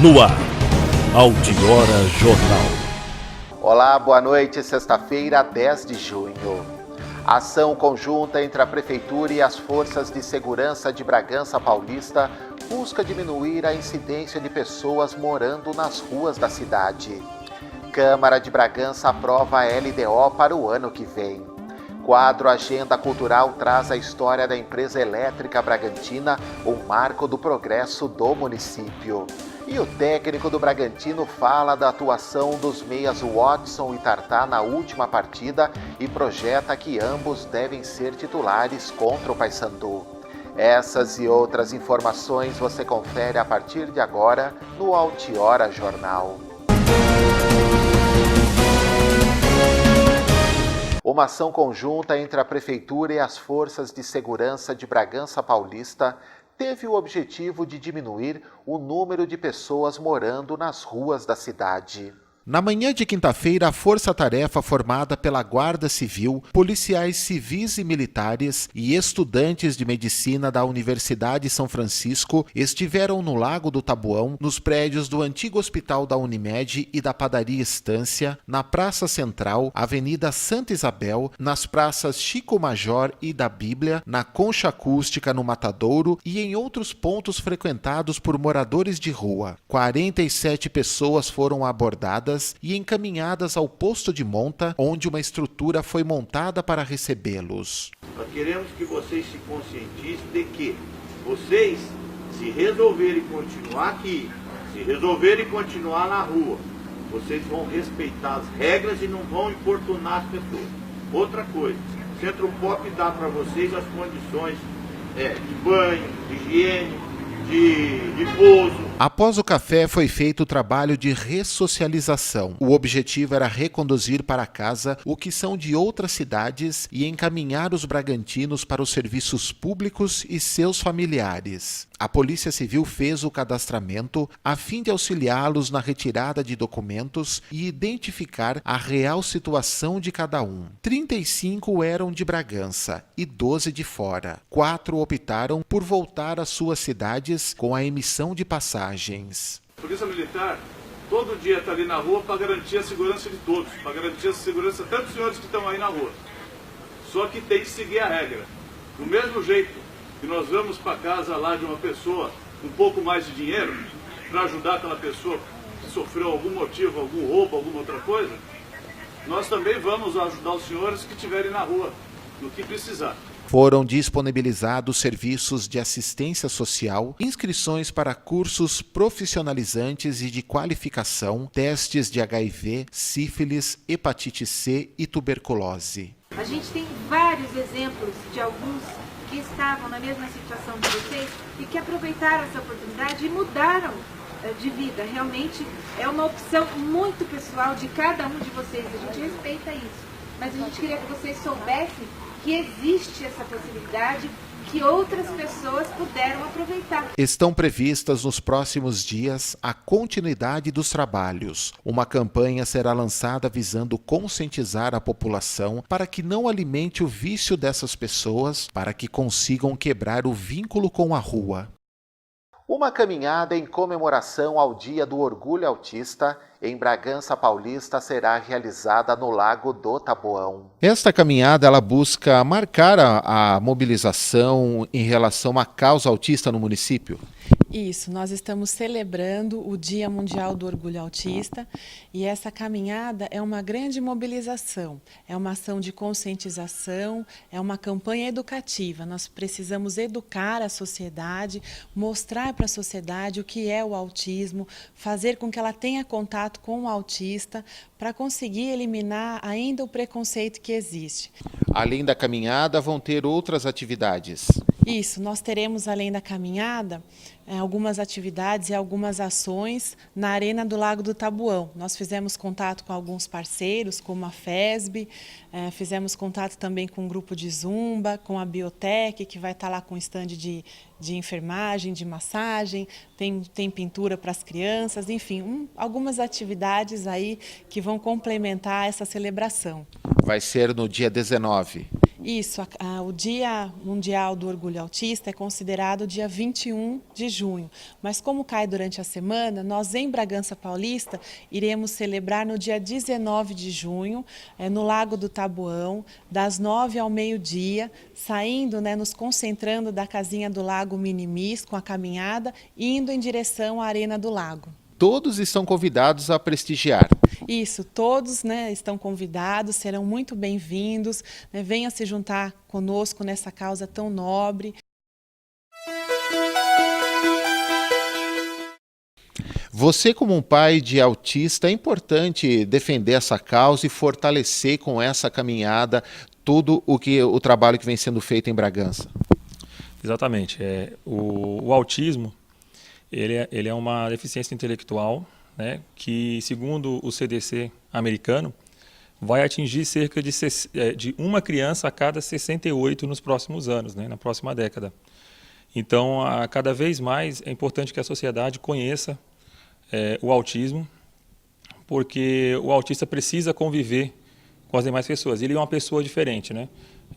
No ar, Altiora Jornal. Olá, boa noite, sexta-feira, 10 de junho. Ação conjunta entre a Prefeitura e as forças de segurança de Bragança Paulista busca diminuir a incidência de pessoas morando nas ruas da cidade. Câmara de Bragança aprova a LDO para o ano que vem. Quadro Agenda Cultural traz a história da empresa elétrica Bragantina, o marco do progresso do município. E o técnico do Bragantino fala da atuação dos meias Watson e Tartá na última partida e projeta que ambos devem ser titulares contra o Paysandu. Essas e outras informações você confere a partir de agora no Altiora Jornal. Uma ação conjunta entre a Prefeitura e as forças de segurança de Bragança Paulista teve o objetivo de diminuir o número de pessoas morando nas ruas da cidade. Na manhã de quinta-feira, a força-tarefa formada pela Guarda Civil, policiais civis e militares e estudantes de medicina da Universidade São Francisco estiveram no Lago do Taboão, nos prédios do antigo hospital da Unimed e da Padaria Estância, na Praça Central, Avenida Santa Isabel, nas praças Chico Major e da Bíblia, na Concha Acústica no Matadouro e em outros pontos frequentados por moradores de rua. 47 pessoas foram abordadas e encaminhadas ao posto de monta, onde uma estrutura foi montada para recebê-los. Nós queremos que vocês se conscientizem de que vocês, se resolverem continuar aqui, se resolverem continuar na rua, vocês vão respeitar as regras e não vão importunar as pessoas. Outra coisa, o Centro Pop dá para vocês as condições de banho, de higiene, de pouso. Após o café foi feito o trabalho de ressocialização. O objetivo era reconduzir para casa o que são de outras cidades e encaminhar os bragantinos para os serviços públicos e seus familiares. A Polícia Civil fez o cadastramento a fim de auxiliá-los na retirada de documentos e identificar a real situação de cada um. 35 eram de Bragança e 12 de fora. 4 optaram por voltar às suas cidades com a emissão de passagens. A Polícia Militar todo dia está ali na rua para garantir a segurança de todos, para garantir a segurança tanto dos senhores que estão aí na rua. Só que tem que seguir a regra. Do mesmo jeito que nós vamos para casa lá de uma pessoa com um pouco mais de dinheiro para ajudar aquela pessoa que sofreu algum motivo, algum roubo, alguma outra coisa, nós também vamos ajudar os senhores que estiverem na rua, no que precisar. Foram disponibilizados serviços de assistência social, inscrições para cursos profissionalizantes e de qualificação, testes de HIV, sífilis, hepatite C e tuberculose. A gente tem vários exemplos de alguns que estavam na mesma situação de vocês e que aproveitaram essa oportunidade e mudaram de vida. Realmente é uma opção muito pessoal de cada um de vocês. A gente respeita isso, mas a gente queria que vocês soubessem que existe essa possibilidade que outras pessoas puderam aproveitar. Estão previstas nos próximos dias a continuidade dos trabalhos. Uma campanha será lançada visando conscientizar a população para que não alimente o vício dessas pessoas, para que consigam quebrar o vínculo com a rua. Uma caminhada em comemoração ao Dia do Orgulho Autista em Bragança Paulista será realizada no Lago do Taboão. Esta caminhada ela busca marcar a mobilização em relação à causa autista no município. Isso, nós estamos celebrando o Dia Mundial do Orgulho Autista e essa caminhada é uma grande mobilização, é uma ação de conscientização, é uma campanha educativa. Nós precisamos educar a sociedade, mostrar para a sociedade o que é o autismo, fazer com que ela tenha contato com o autista para conseguir eliminar ainda o preconceito que existe. Além da caminhada, vão ter outras atividades. Isso, nós teremos, além da caminhada, algumas atividades e algumas ações na Arena do Lago do Taboão. Nós fizemos contato com alguns parceiros, como a FESB, fizemos contato também com um grupo de Zumba, com a Biotech, que vai estar lá com stand de enfermagem, de massagem, tem pintura para as crianças, enfim, algumas atividades aí que vão complementar essa celebração. Vai ser no dia 19. Isso, o Dia Mundial do Orgulho Autista é considerado o dia 21 de junho, mas como cai durante a semana, nós em Bragança Paulista iremos celebrar no dia 19 de junho, no Lago do Taboão, das 9 ao meio-dia, saindo, nos concentrando da casinha do Lago Minimis com a caminhada, indo em direção à Arena do Lago. Todos estão convidados a prestigiar. Isso, todos estão convidados, serão muito bem-vindos, venham se juntar conosco nessa causa tão nobre. Você, como um pai de autista, é importante defender essa causa e fortalecer com essa caminhada todo o trabalho que vem sendo feito em Bragança. Exatamente. O autismo ele é uma deficiência intelectual, que, segundo o CDC americano, vai atingir cerca de uma criança a cada 68 nos próximos anos, na próxima década. Então, cada vez mais é importante que a sociedade conheça o autismo, porque o autista precisa conviver com as demais pessoas. Ele é uma pessoa diferente,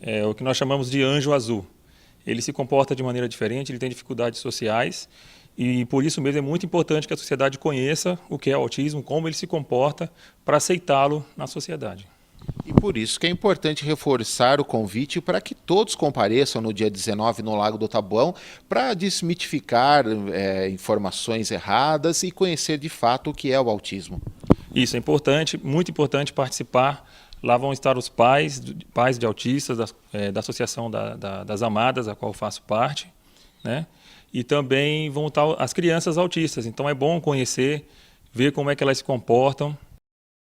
É o que nós chamamos de anjo azul. Ele se comporta de maneira diferente, ele tem dificuldades sociais, e por isso mesmo é muito importante que a sociedade conheça o que é o autismo, como ele se comporta, para aceitá-lo na sociedade. E por isso que é importante reforçar o convite para que todos compareçam no dia 19 no Lago do Taboão para desmitificar informações erradas e conhecer de fato o que é o autismo. Isso é importante, muito importante participar. Lá vão estar os pais de autistas da Associação das Amadas, a qual eu faço parte, E também vão estar as crianças autistas. Então é bom conhecer, ver como é que elas se comportam.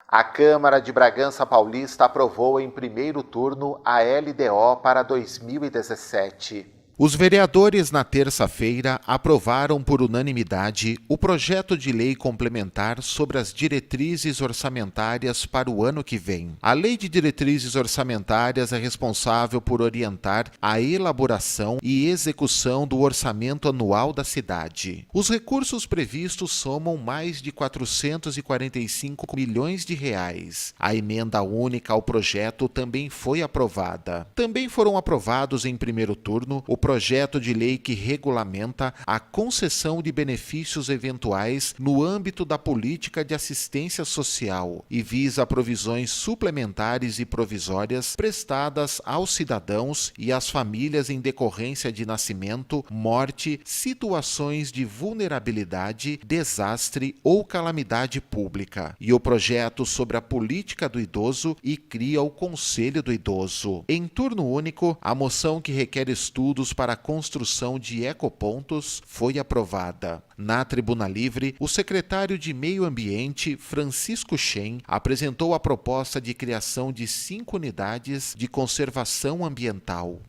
A Câmara de Bragança Paulista aprovou em primeiro turno a LDO para 2017. Os vereadores, na terça-feira, aprovaram por unanimidade o projeto de lei complementar sobre as diretrizes orçamentárias para o ano que vem. A Lei de Diretrizes Orçamentárias é responsável por orientar a elaboração e execução do orçamento anual da cidade. Os recursos previstos somam mais de 445 milhões de reais. A emenda única ao projeto também foi aprovada. Também foram aprovados em primeiro turno o projeto de lei que regulamenta a concessão de benefícios eventuais no âmbito da política de assistência social e visa provisões suplementares e provisórias prestadas aos cidadãos e às famílias em decorrência de nascimento, morte, situações de vulnerabilidade, desastre ou calamidade pública. E o projeto sobre a política do idoso e cria o Conselho do Idoso. Em turno único, a moção que requer estudos para a construção de ecopontos foi aprovada. Na Tribuna Livre, o secretário de Meio Ambiente, Francisco Chen, apresentou a proposta de criação de 5 unidades de conservação ambiental.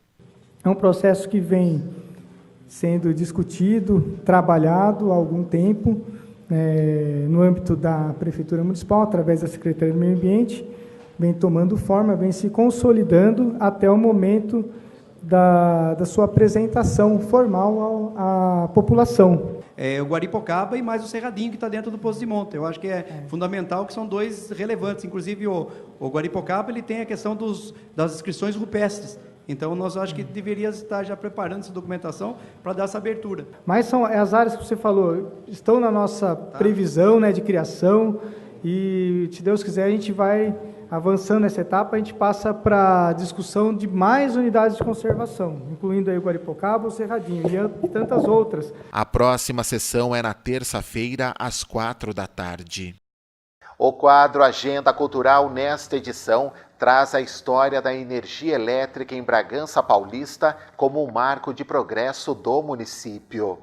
É um processo que vem sendo discutido, trabalhado há algum tempo, no âmbito da Prefeitura Municipal, através da Secretaria do Meio Ambiente, vem tomando forma, vem se consolidando até o momento da sua apresentação formal à população. O Guaripocaba e mais o Cerradinho, que está dentro do Poço de Monta. Eu acho que é fundamental, que são dois relevantes. Inclusive, o Guaripocaba ele tem a questão das inscrições rupestres. Então, nós acho que deveria estar já preparando essa documentação para dar essa abertura. Mas são as áreas que você falou, estão na nossa previsão de criação, e, se Deus quiser, a gente vai avançando nessa etapa, a gente passa para a discussão de mais unidades de conservação, incluindo aí o Guaripocaba, o Cerradinho e tantas outras. A próxima sessão é na terça-feira, às 16h. O quadro Agenda Cultural nesta edição traz a história da energia elétrica em Bragança Paulista como um marco de progresso do município.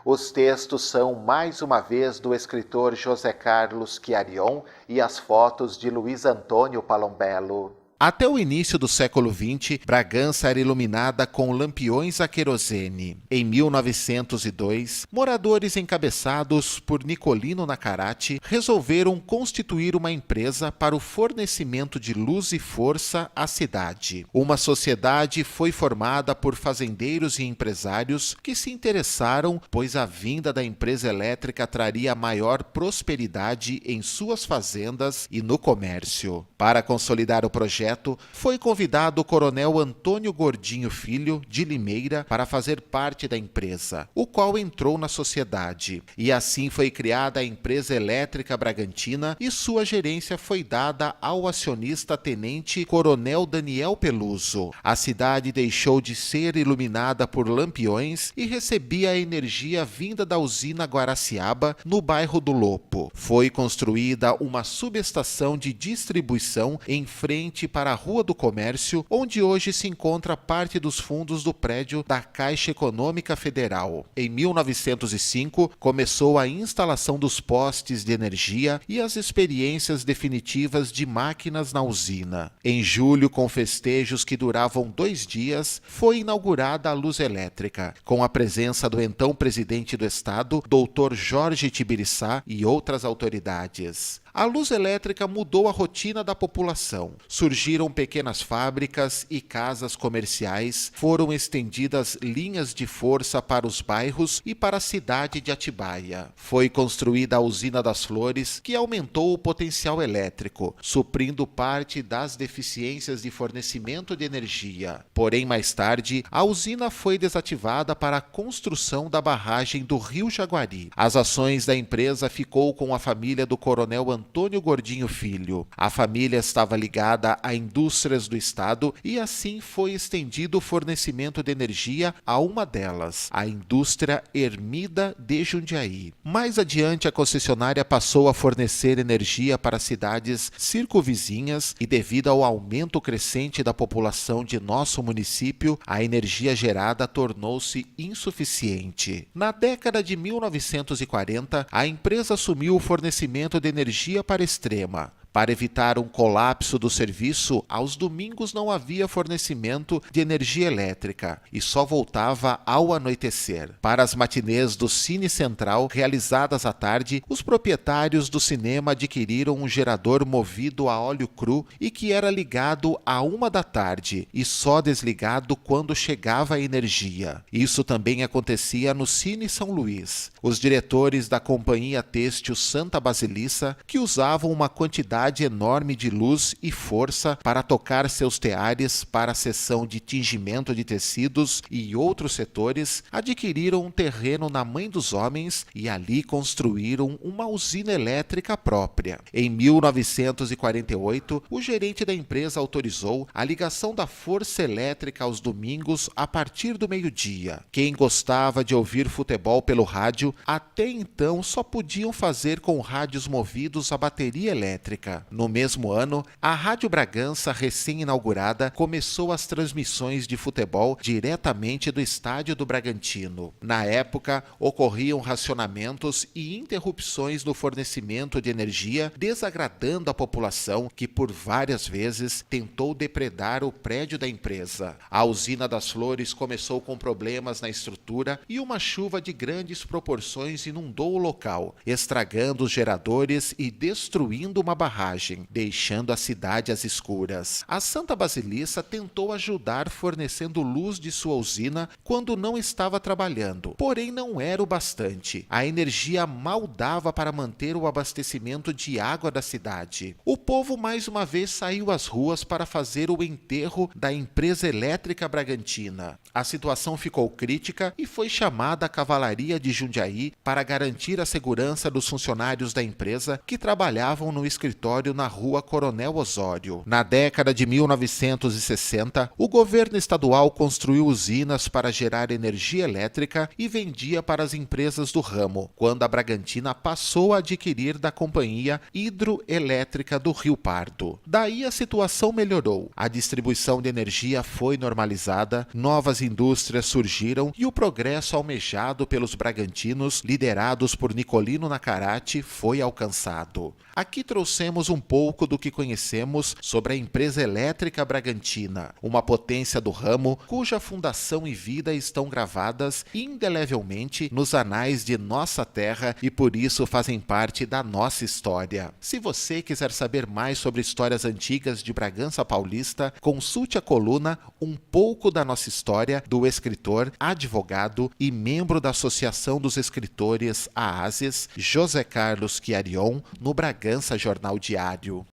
Os textos são, mais uma vez, do escritor José Carlos Chiarion e as fotos de Luiz Antônio Palombello. Até o início do século XX, Bragança era iluminada com lampiões a querosene. Em 1902, moradores encabeçados por Nicolino Nacarate resolveram constituir uma empresa para o fornecimento de luz e força à cidade. Uma sociedade foi formada por fazendeiros e empresários que se interessaram, pois a vinda da empresa elétrica traria maior prosperidade em suas fazendas e no comércio. Para consolidar o projeto, projeto, foi convidado o coronel Antônio Gordinho Filho, de Limeira, para fazer parte da empresa, o qual entrou na sociedade. E assim foi criada a Empresa Elétrica Bragantina e sua gerência foi dada ao acionista tenente coronel Daniel Peluso. A cidade deixou de ser iluminada por lampiões e recebia a energia vinda da usina Guaraciaba, no bairro do Lopo. Foi construída uma subestação de distribuição em frente para a Rua do Comércio, onde hoje se encontra parte dos fundos do prédio da Caixa Econômica Federal. Em 1905, começou a instalação dos postes de energia e as experiências definitivas de máquinas na usina. Em julho, com festejos que duravam 2 dias, foi inaugurada a luz elétrica, com a presença do então presidente do Estado, Dr. Jorge Tibiriçá, e outras autoridades. A luz elétrica mudou a rotina da população. Surgiram pequenas fábricas e casas comerciais, foram estendidas linhas de força para os bairros e para a cidade de Atibaia. Foi construída a usina das Flores, que aumentou o potencial elétrico, suprindo parte das deficiências de fornecimento de energia. Porém, mais tarde, a usina foi desativada para a construção da barragem do Rio Jaguari. As ações da empresa ficou com a família do coronel Antônio Gordinho Filho. A família estava ligada a indústrias do estado e assim foi estendido o fornecimento de energia a uma delas, a indústria Ermida de Jundiaí. Mais adiante, a concessionária passou a fornecer energia para cidades circunvizinhas e, devido ao aumento crescente da população de nosso município, a energia gerada tornou-se insuficiente. Na década de 1940, a empresa assumiu o fornecimento de energia para Extrema. Para evitar um colapso do serviço, aos domingos não havia fornecimento de energia elétrica e só voltava ao anoitecer. Para as matinês do Cine Central, realizadas à tarde, os proprietários do cinema adquiriram um gerador movido a óleo cru e que era ligado à 1 da tarde e só desligado quando chegava a energia. Isso também acontecia no Cine São Luís. Os diretores da Companhia Têxtil Santa Basilissa, que usavam uma quantidade enorme de luz e força para tocar seus teares para a seção de tingimento de tecidos e outros setores, adquiriram um terreno na Mãe dos Homens e ali construíram uma usina elétrica própria. Em 1948, o gerente da empresa autorizou a ligação da força elétrica aos domingos a partir do meio-dia. Quem gostava de ouvir futebol pelo rádio, até então só podiam fazer com rádios movidos a bateria elétrica. No mesmo ano, a Rádio Bragança, recém-inaugurada, começou as transmissões de futebol diretamente do estádio do Bragantino. Na época, ocorriam racionamentos e interrupções no fornecimento de energia, desagradando a população que, por várias vezes, tentou depredar o prédio da empresa. A usina das Flores começou com problemas na estrutura e uma chuva de grandes proporções inundou o local, estragando os geradores e destruindo uma barragem, deixando a cidade às escuras. A Santa Basilissa tentou ajudar fornecendo luz de sua usina quando não estava trabalhando, porém não era o bastante. A energia mal dava para manter o abastecimento de água da cidade. O povo mais uma vez saiu às ruas para fazer o enterro da Empresa Elétrica Bragantina. A situação ficou crítica e foi chamada a Cavalaria de Jundiaí para garantir a segurança dos funcionários da empresa que trabalhavam no escritório na Rua Coronel Osório. Na década de 1960, o governo estadual construiu usinas para gerar energia elétrica e vendia para as empresas do ramo, quando a Bragantina passou a adquirir da Companhia Hidroelétrica do Rio Pardo. Daí a situação melhorou, a distribuição de energia foi normalizada, novas indústrias surgiram e o progresso almejado pelos bragantinos, liderados por Nicolino Nacarate, foi alcançado. Aqui trouxemos um pouco do que conhecemos sobre a Empresa Elétrica Bragantina, uma potência do ramo cuja fundação e vida estão gravadas indelevelmente nos anais de nossa terra e por isso fazem parte da nossa história. Se você quiser saber mais sobre histórias antigas de Bragança Paulista, consulte a coluna Um Pouco da Nossa História do escritor, advogado e membro da Associação dos Escritores AASES, José Carlos Chiarion, no Bragança Jornal Diário.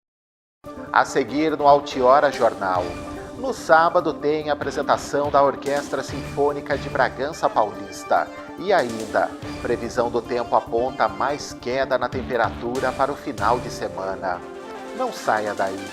A seguir no Altiora Jornal. No sábado tem a apresentação da Orquestra Sinfônica de Bragança Paulista. E ainda, previsão do tempo aponta mais queda na temperatura para o final de semana. Não saia daí.